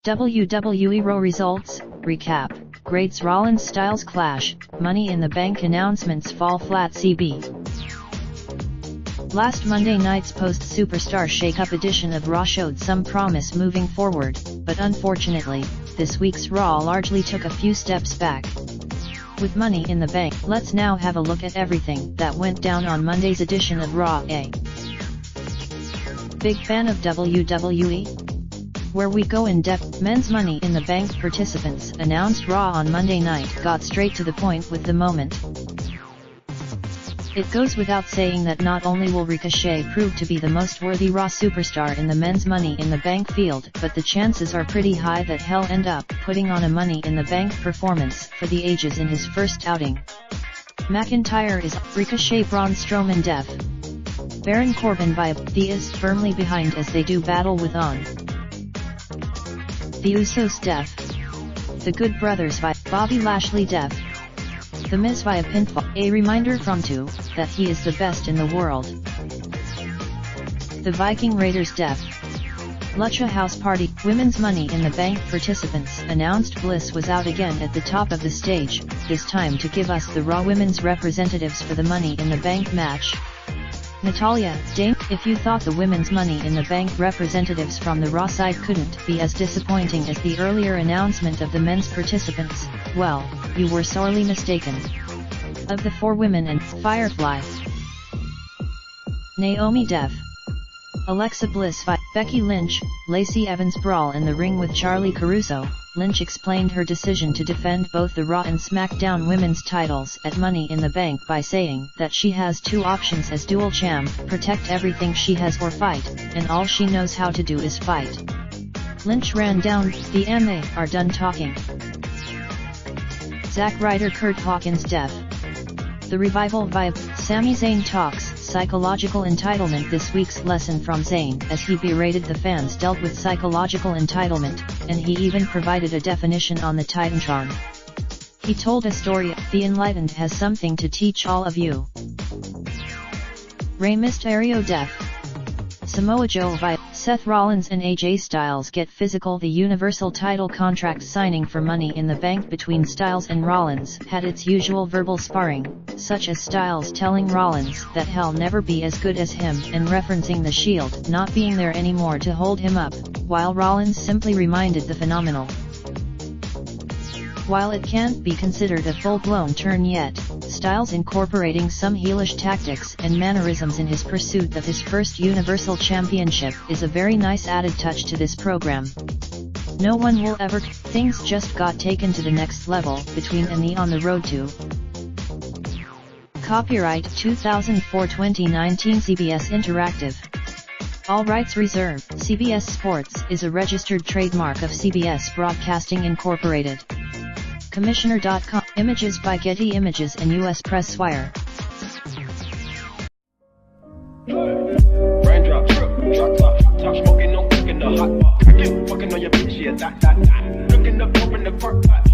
WWE Raw results, recap, grades Rollins Styles clash, Money in the Bank announcements fall flat CB. Last Monday night's post-Superstar Shake-Up edition of Raw showed some promise moving forward, but unfortunately, this week's Raw largely took a few steps back. With Money in the Bank, let's now have a look at everything that went down on Monday's edition of Raw. Big fan of WWE? Where we go in depth, men's Money in the Bank participants announced Raw on Monday night got straight to the point with the moment. It goes without saying that not only will Ricochet prove to be the most worthy Raw superstar in the men's Money in the Bank field, but the chances are pretty high that he'll end up putting on a Money in the Bank performance for the ages in his first outing. McIntyre is Ricochet, Braun Strowman def. Baron Corbin via The is firmly behind as they do battle with On. The Usos def. The Good Brothers via Bobby Lashley def. The Miz via pinfall, a reminder from 2, that he is the best in the world. The Viking Raiders def. Lucha House Party, Women's Money in the Bank participants announced Bliss was out again at the top of the stage, this time to give us the Raw Women's representatives for the Money in the Bank match. Natalya, Dane, if you thought the Women's Money in the Bank representatives from the Raw side couldn't be as disappointing as the earlier announcement of the men's participants, well, you were sorely mistaken. Of the 4 women and Firefly, Naomi def. Alexa Bliss via Becky Lynch, Lacey Evans brawl in the ring with Charly Caruso. Lynch explained her decision to defend both the Raw and SmackDown women's titles at Money in the Bank by saying that she has 2 options as dual champ: protect everything she has or fight, and all she knows how to do is fight. Lynch ran down, the MA are done talking. Zack Ryder, Kurt Hawkins def. The Revival via Sami Zayn talks psychological entitlement. This week's lesson from Zayn, as he berated the fans, dealt with psychological entitlement, and he even provided a definition on the Titantron. He told a story, the enlightened has something to teach all of you. Rey Mysterio def. Samoa Joe via Seth Rollins and AJ Styles get physical. The Universal title contract signing for Money in the Bank between Styles and Rollins had its usual verbal sparring, such as Styles telling Rollins that he'll never be as good as him and referencing the Shield not being there anymore to hold him up, while Rollins simply reminded the phenomenal. While it can't be considered a full-blown turn yet, Styles incorporating some heelish tactics and mannerisms in his pursuit of his first Universal Championship is a very nice added touch to this program. No one will ever. Things just got taken to the next level between and the On the Road to. Copyright 2004-2019 CBS Interactive. All rights reserved. CBS Sports is a registered trademark of CBS Broadcasting Incorporated. Commissioner.com. Images by Getty Images and U.S. Press Wire. Raindrop, drop top smoking, no cooking the hot pot. Fucking on your bitch, yeah, that. Looking up, open the park pot.